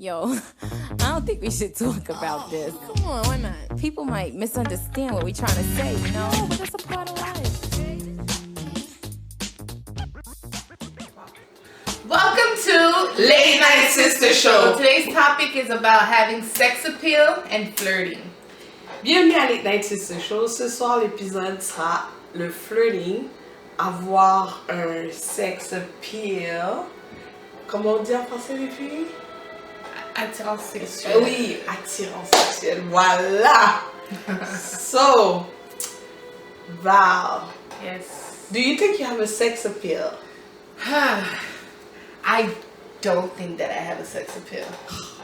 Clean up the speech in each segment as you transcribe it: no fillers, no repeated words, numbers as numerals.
Yo, I don't think we should talk about this. Come on, why not? People might misunderstand what we're trying to say, you know? But that's a part of life. Welcome to Late Night Sister Show. Today's topic is about having sex appeal and flirting. Bienvenue à Late Night Sister Show. Ce soir, l'épisode sera le flirting, avoir un sex appeal. Comment on dit en français, les filles? Attirance sexuelle. Oui, attirance sexuelle. Voilà. So, Val. Yes. Do you think you have a sex appeal? I don't think that I have a sex appeal.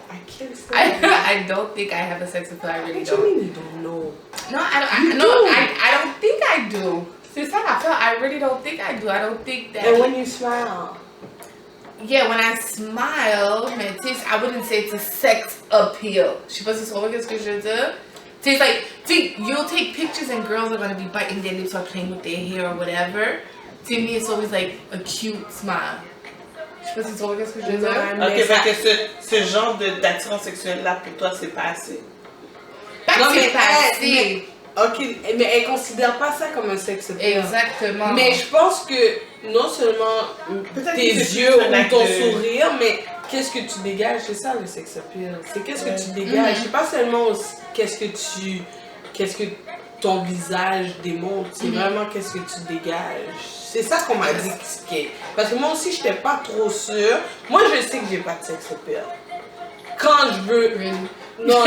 I can't say. I don't think I have a sex appeal. I really What don't. do you mean you don't know? No, I You don't. do. I don't think I do. Since I really don't think I do. I don't think that. And when you smile? Yeah, when I smile, mais tu sais, I wouldn't say it's a sex appeal. Je sais pas si tu comprends ce que je veux dire. Tu sais, it's like, see, you'll take pictures and girls are gonna be biting their lips or playing with their hair or whatever. To me, it's always like a cute smile. Je sais pas si tu comprends ce que je veux dire. Ok, fait que ce genre d'attirance sexuelle-là, pour toi, c'est pas assez. Pas Non, que mais c'est pas assez. Ok, mais elle considère pas ça comme un sex appeal. Exactement. Mais je pense que non seulement Peut-être tes que c'est yeux plus un ou acte ton de- sourire, mais qu'est-ce que tu dégages, c'est ça le sex appeal. C'est qu'est-ce que tu dégages. Mhm. C'est pas seulement qu'est-ce que ton visage démontre, c'est vraiment qu'est-ce que tu dégages. C'est ça qu'on m'a dit parce que moi aussi j'étais pas trop sûre. Moi je sais que j'ai pas de sex appeal. Quand je veux non,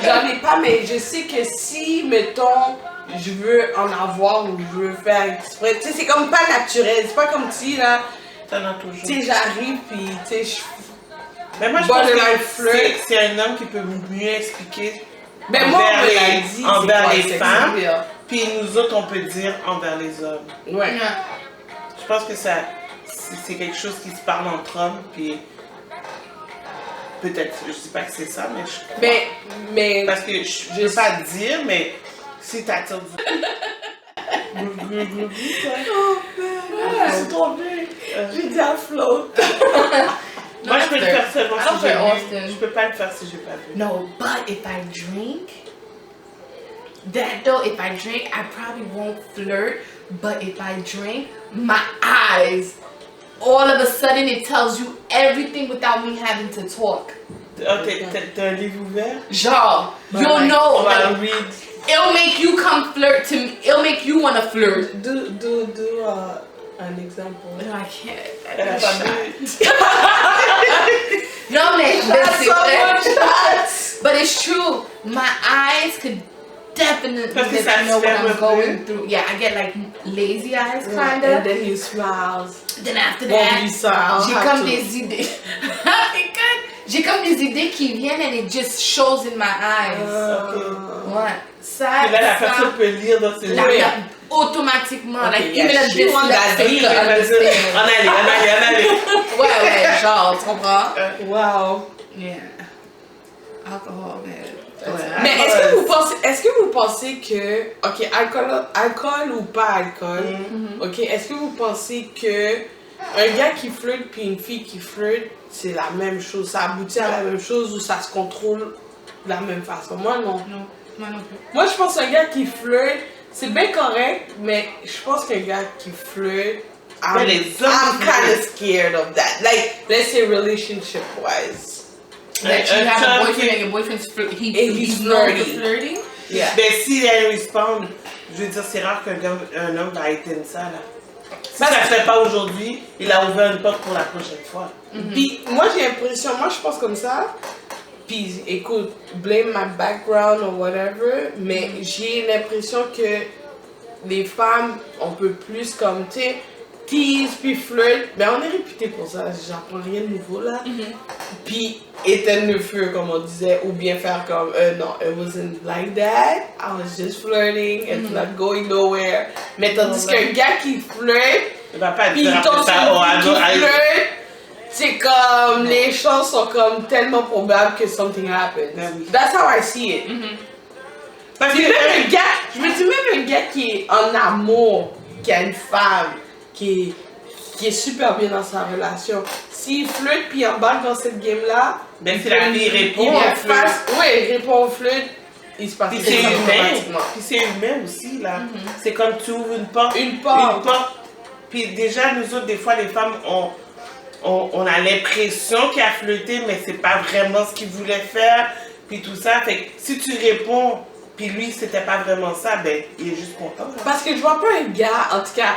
j'en ai pas, mais je sais que si, mettons, je veux en avoir ou je veux faire exprès, tu sais, c'est comme pas naturel, c'est pas comme si, là, T'en as toujours. tu sais, j'arrive pis, tu sais, Mais moi, je Borderline pense que flirt. c'est un homme qui peut mieux expliquer ben moi, on envers me l'a les- dit, envers c'est les quoi, sex femmes. appeal. Puis nous autres, on peut dire envers les hommes. Ouais. Je pense que ça, c'est quelque chose qui se parle entre hommes, puis peut-être, je dis pas que c'est ça, mais je crois. Mais, Parce que je veux pas te dire, mais si t'attires du... c'est trop bien. J'ai dit à float. Moi, je peux le faire seulement I don't si j'ai flirt vu. often. Je peux pas le faire si j'ai pas vu. No, but if I drink, I probably won't flirt. But if I drink, my eyes, all of a sudden it tells you everything without me having to talk. Oh, t'as un livre ouvert? Genre, you'll Right. know. On va Like, read. it'll make you come flirt to me. It'll make you want to flirt. Do un exemple. No, I can't. Elle a pas bu. No, man, That's so much shots. but it's true. My eyes could definitely Parce que let ça you know what se I'm ferme going plus. through. Yeah, I get like lazy eyes, And kinda. then you smile. Then after Bon, that, lui, ça, j'ai how comme to- des idées. J'ai comme des idées qui viennent and it just shows in my eyes. Ouais. Ça, Et là, la ça, personne peut lire dans ses la- yeux. la- automatiquement, Ok, like yeah, even a she wants that dyslexic Elle can va dire, understand. en allez. Ouais, genre, tu comprends? Wow. Yeah. Alcohol, man. Mais est-ce que vous pensez que, ok, alcool ou pas alcool, ok, est-ce que vous pensez que un gars qui flirte puis une fille qui flirte, c'est la même chose, ça aboutit à la même chose ou ça se contrôle de la même façon? Moi non. Non, moi non plus. Moi je pense qu'un gars qui flirte, c'est bien correct, mais je pense qu'un gars qui flirte, Mais les hommes I'm qui kind of flirtent. scared of that. Like, let's say relationship wise. That you Un have a chum boyfriend qui- and your boyfriend's And he's known for flirty. flirting. Yeah. Ben, si elle répond, je veux dire, c'est rare qu'un homme va éteindre ça, là. Si ça ne fait pas aujourd'hui, il a ouvert une porte pour la prochaine fois. Puis moi j'ai l'impression, moi je pense comme ça. Puis écoute, blame my background or whatever, mais j'ai l'impression que les femmes, on peut plus comme, tu sais, tease puis flirt. Ben on est réputé pour ça, j'apprends rien de nouveau là. Puis éteindre le feu comme on disait, ou bien faire comme, non, it wasn't like that, I was just flirting, it's not going nowhere. Mais tandis qu'un gars qui flirte, Il va pas puis dire il tombe après sur ça, oh, une fille qui allô, flirte, c'est comme, les chances sont comme tellement probables que something happens. Ben oui. That's how I see it. Parce Puis que même un gars, je me dis même un gars qui est en amour, qui a une femme, qui qui est super bien dans sa relation. S'il flirte puis il embarque dans cette game-là, Ben, si la fille répond, il on flirte. ouais, il répond au flirte, il se passe Puis quelque c'est chose humain. automatiquement. Puis c'est humain aussi, là. C'est comme tu ouvres une porte. Une porte. Puis déjà, nous autres, des fois, les femmes, on a l'impression qu'il a flirté, mais c'est pas vraiment ce qu'il voulait faire. Puis tout ça. Fait que si tu réponds, puis lui, c'était pas vraiment ça, ben, il est juste content. Là. Parce que je vois pas un gars, en tout cas,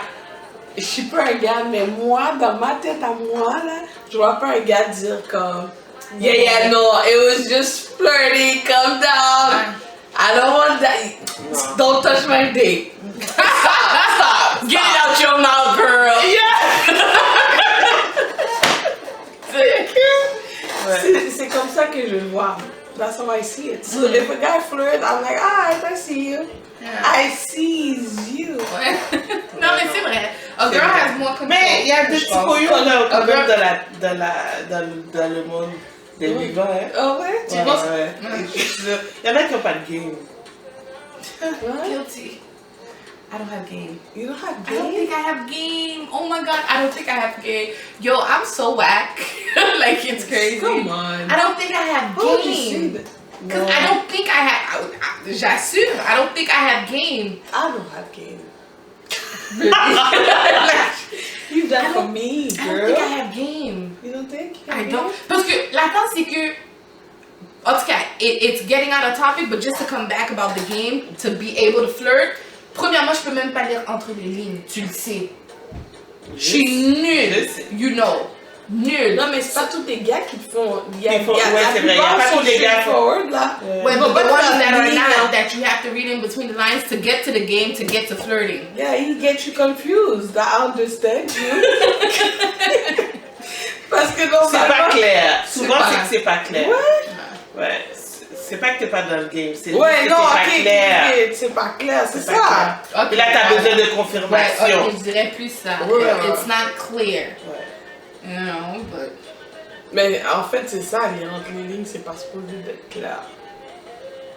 je suis pas un gars, mais moi, dans ma tête à moi, là, je vois pas un gars dire comme yeah, no, it was just flirty, calm down. I don't want that. Don't touch my dick. Stop. Get it out your mouth, girl. C'est comme ça que je le vois. That's how I see it. So if a guy flirt, I'm like, alright, I see you. I seize you. Non, mais c'est vrai. A girl has more control. Mais il y a des je petits pense. couillons là, quand girl- même dans le monde des vivants. Hein. Oh ouais? Tu penses- Et je suis sûre, il y en a qui n'ont pas de game. Guilty. I don't have game. You don't have I don't game? think I have game. Oh my god, I don't think I have game. Yo, I'm so whack. Like, it's crazy. Come on. I don't think I have How would you say game. that? Because I don't think I have. J'assume. I don't think I have game. I don't have game. Like, You done for me, I don't girl. think I have game. You don't think? you I have don't. game? Parce que l'affaire, c'est que. En tout cas, it's getting out of topic, but just to come back about the game, to be able to flirt. Premièrement, je peux même pas lire entre les lignes. Tu le sais. Je suis nulle. Je sais. You know. Nulle. Non, mais c'est pas tous les gars qui te font. Il y a, Ils font- il y a- ouais, la c'est vrai, il y a plupart pas sont tous les gars qui font- straightforward, là. Ouais, Ils but vont the pas te ones faire that are lire. not, that you have to read in between the lines to get to the game, to get to flirting. Yeah, he get you confused. I understand you. Parce que non, C'est pas clair. Souvent, pas- c'est que c'est pas clair. Ouais. Ouais. C'est pas que t'es pas dans le game, c'est Ouais, juste non, que ok, c'est pas clair. ok, c'est pas clair, c'est C'est ça. pas clair. Et là, t'as besoin de confirmation. Ouais, ok, je dirais plus ça. Ouais. It's not clear. Ouais. You know, but. Mais en fait, c'est ça, lire entre les lignes, c'est pas supposé d'être clair.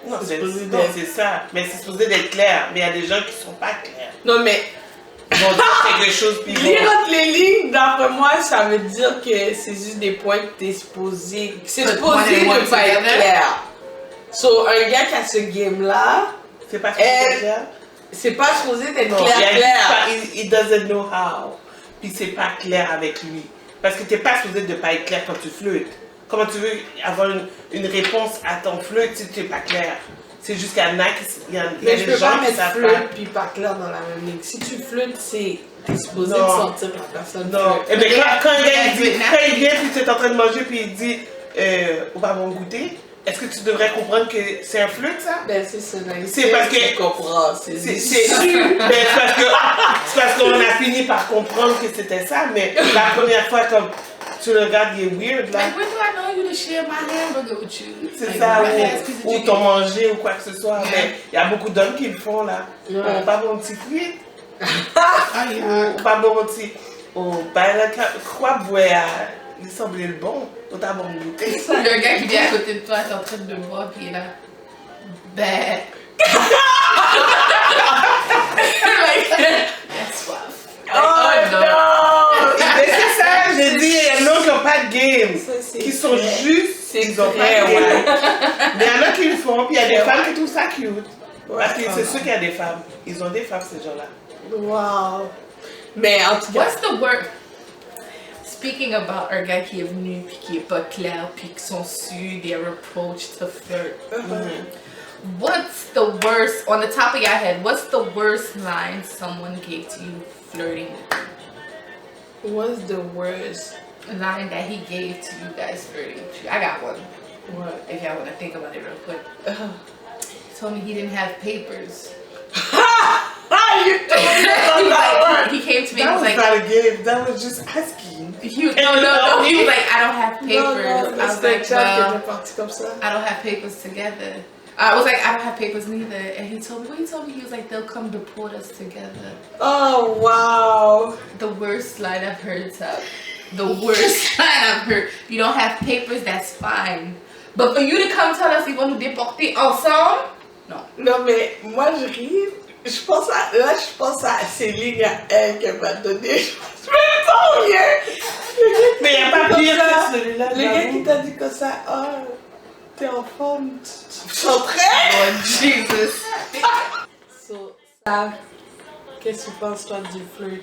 Non, C'est supposé non, d'être- c'est ça. Mais c'est supposé d'être clair. Mais il y a des gens qui sont pas clairs. Non, mais Ils vont dire quelque chose puis ils lire vont... entre les lignes, d'après moi, ça veut dire que c'est juste des points que t'es supposé. C'est Put supposé one and ne one pas être together. clair. So, un gars qui a ce game-là, C'est pas Elle- clair. c'est pas supposé d'être Non, il y a clair, juste clair. pas- il doesn't know how. Puis c'est pas clair avec lui. Parce que t'es pas supposé de pas être clair quand tu flirtes. Comment tu veux avoir une réponse à ton flirt si tu n'es pas clair? C'est juste qu'il y en a qui... Il y a Mais je des peux gens pas qui mettre savent flirt pas. puis pas clair dans la même ligne. Si tu flirtes, c'est t'es supposé de Non. sentir que la personne Non. flirte. Eh bien, quand un gars, Yeah, il dit, yeah. quand il vient puis tu es en train de manger puis il dit on va bon goûter, est-ce que tu devrais comprendre que c'est un flirt, ça? Ben c'est ça, C'est parce que- tu comprends, c'est C'est sûr. ben, c'est parce qu'on a fini par comprendre que c'était ça, mais la première fois, comme tu le regardes, il est weird, là. Like, when do I know you to share my hamburger with you? C'est Like, ça, my last piece of ou chicken. t'ont mangé ou quoi que ce soit. Yeah. Mais il y a beaucoup d'hommes qui le font, là. Ouais. On pas bon petit fruit, Ah, yeah. ou pas bon petit. Oh, ben là, quoi, boire, il semblait le bon, on t'a bon goûté. Le gars qui vient à côté de toi, t'es en train de boire, puis il est là. Ben. Like, that's soif. Oh non! Mais c'est ça, j'ai dit, il y en a qui n'ont pas de game, Ça, c'est qui sont vrai. juste, C'est ils ont pas vrai, de game. ouais. Mais il y en a qui le font, puis il y a des femmes qui trouvent ça cute. Parce que Ouais. c'est sûr qu'il y a des femmes. Ils ont des femmes, ces gens-là. Wow. Mais en tout cas, What's the word? Speaking about un gars qui est venu, puis qui est pas clair, puis qui sont su their approach to flirt. What's the worst, on the top of your head, what's the worst line someone gave to you flirting? what's the worst? A line that he gave to you guys flirting. I got one. What? If y'all want to think about it real quick. Uh, He told me he didn't have papers. you told me on that one. He came to me That and was was like, not a game, that was just asking. no. He was like, I don't have papers. Non, non, I was c'était like, Chad qui well, était parti comme ça. I don't have papers together. I was like, I don't have papers neither. And he told me, what he told me, he was like, they'll come deport us together. Oh, wow. The worst line I've heard, Tab. The worst line I've heard. You don't have papers, that's fine. But for you to come tell us ils vont nous déporter ensemble? Non. Non, mais moi, je ris je pense à Céline, à elle qu'elle m'a donné. Je me sens rien. Mais il n'y a pas pire que celui-là. Le gars qui t'a dit comme ça, oh, t'es en forme, tu chanterais? Oh, Jesus. So, ça, qu'est-ce que tu penses, toi, du flirt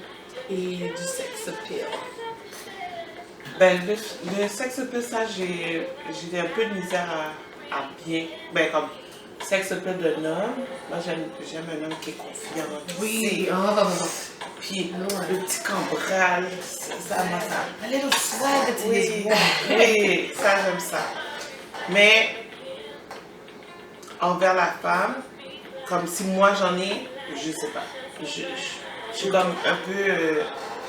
et du sex appeal? Ben, le sexe appeal, ça, j'ai un peu de misère à bien. Ben, comme sexe appeal d'un homme, moi, j'aime un homme qui est confiant. Oui, oh. Puis le petit cambral, ça m'a ça. A little swagger to Oui, his walk. oui, ça, j'aime ça. Mais, envers la femme, comme si moi j'en ai, je sais pas. Je suis comme un peu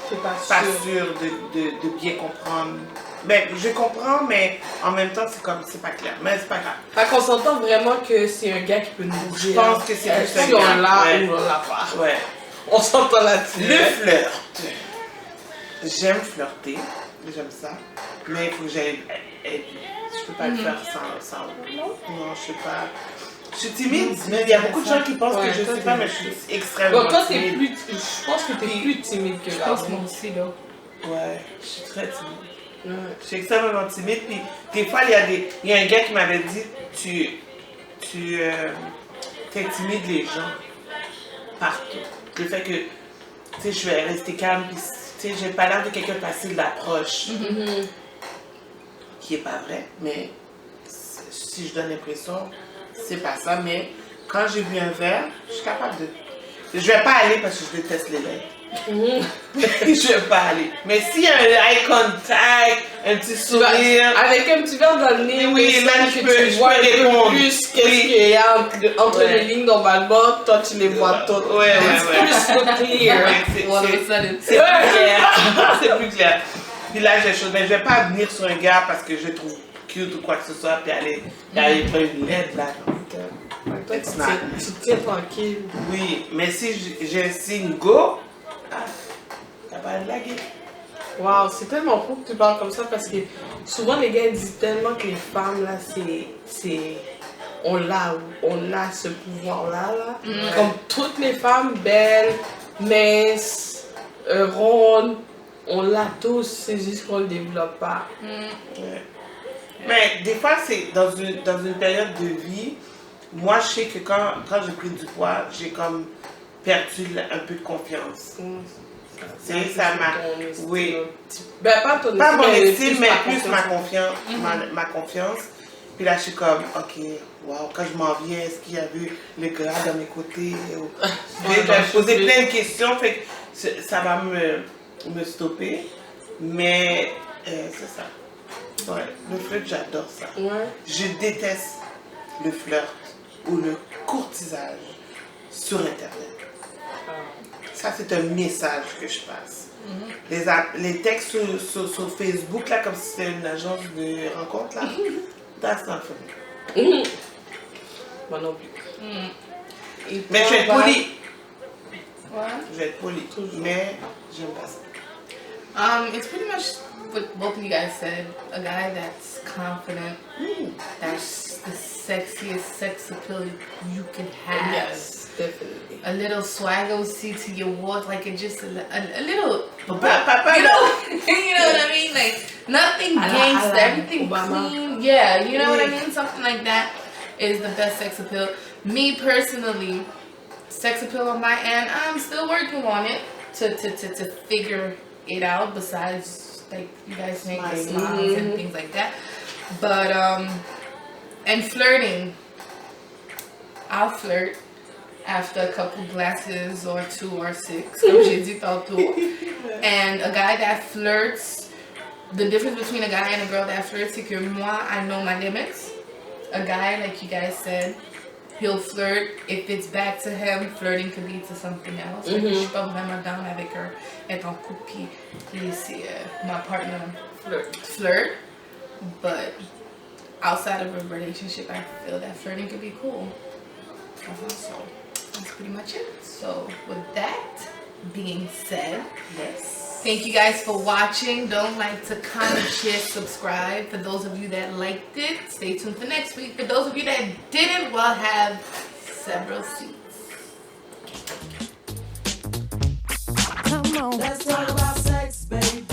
C'est pas pas sûr. sûre de bien comprendre. Ben, je comprends, mais en même temps, c'est comme, c'est pas clair. Mais c'est pas grave. Fait qu'on s'entend vraiment que c'est un gars qui peut nous dire. Je pense que c'est plus un si gars. on l'a Ouais. ou on l'a pas. Ouais. On s'entend là-dessus. Le flirt. J'aime flirter. J'aime ça. Mais il faut que j'aille. Je peux pas le faire sans. Non, je sais pas. Je suis timide, mais il y a beaucoup de gens qui pensent Ouais, que je toi, sais t'es- pas, mais je suis extrêmement Donc toi, t'es timide. plus. Je pense que t'es plus timide que Je là. pense que moi aussi, là. Ouais, je suis très timide. Ouais. Je suis extrêmement timide. Puis des fois, il y a un gars qui m'avait dit tu intimides les gens partout. Le fait que tu sais, je vais rester calme, puis tu sais, j'ai pas l'air de quelqu'un facile d'approche. Qui est pas vrai, mais si je donne l'impression, c'est pas ça. Mais quand j'ai vu un verre, je suis capable de. Je vais pas aller parce que je déteste les lèvres. Je vais pas aller. Mais s'il y a un eye contact, un petit sourire. Avec un petit verre dans le nez, Oui, tu là, sens je que peux- tu je vois peux un peu répondre. plus qu'est-ce Oui. qu'il y a entre Ouais. les lignes normalement, toi tu les vois toutes. Ouais, It's ouais. plus clear. C'est- All of c'est- a sudden. C'est plus clair. C'est plus clair. Puis là, j'ai chose. Mais je vais pas venir sur un gars parce que je le trouve cute ou quoi que ce soit, puis aller prendre une lettre là. Toi, It's tu not. te tiens tranquille. Oui, mais si j'ai un signe go, t'as pas à laguer. Wow, c'est tellement fou que tu parles comme ça parce que souvent les gars disent tellement que les femmes là, on a ce pouvoir là. Comme toutes les femmes belles, minces, rondes, on l'a tous, c'est juste qu'on le développe pas. Ouais. Mais des fois, c'est dans une période de vie, moi je sais que quand j'ai pris du poids, j'ai comme perdu un peu de confiance. C'est ça m'a. Oui. Ben pas ton Pas mon mais estime, mais ta plus ma confiance. confiance. Ma confiance. Puis là, je suis comme, ok, wow, quand je m'en viens, est-ce qu'il y a vu le gras dans mes côtés? Ou... Je vais me poser plein de questions, fait que ça va me stopper. Mais c'est ça. Ouais, le flirt, j'adore ça. Ouais. Je déteste le flirt ou le courtisage sur Internet. Ça, c'est un message que je passe. Les textes sur Facebook, là, comme si c'était une agence de rencontre, là, that's not for me. Moi non plus. Et Mais je vais être toi, poli. What? Je vais être poli. Mais j'aime pas ça. It's pretty much what both of you guys said. A guy that's confident. That's the sexiest sex appeal you can have. Yes, definitely. A little swagger will see to your walk, like it just a little, Papa, you know, you know what I mean? Like nothing A la- gangsta, a la everything Obama. clean. Yeah, you know what I mean? Something like that is the best sex appeal. Me personally, sex appeal on my end, I'm still working on it to figure it out. Besides, like you guys saying, the smiles and things like that. But and flirting, I'll flirt after a couple glasses or 2 or 6, comme j'ai dit tantôt. And a guy that flirts, the difference between a guy and a girl that flirts, c'est que moi, I know my limits. A guy, like you guys said, he'll flirt. If it's back to him, flirting could lead to something else. Fait que je suis pas vraiment down avec her, être en couple, puis laisser ma partner flirt. But outside of a relationship, I feel that flirting could be cool. So that's pretty much it. So with that being said, Yes. thank you guys for watching. Don't like to comment, share, subscribe. For those of you that liked it, stay tuned for next week. For those of you that didn't, we'll have several seats. Come on. Let's talk about sex, baby.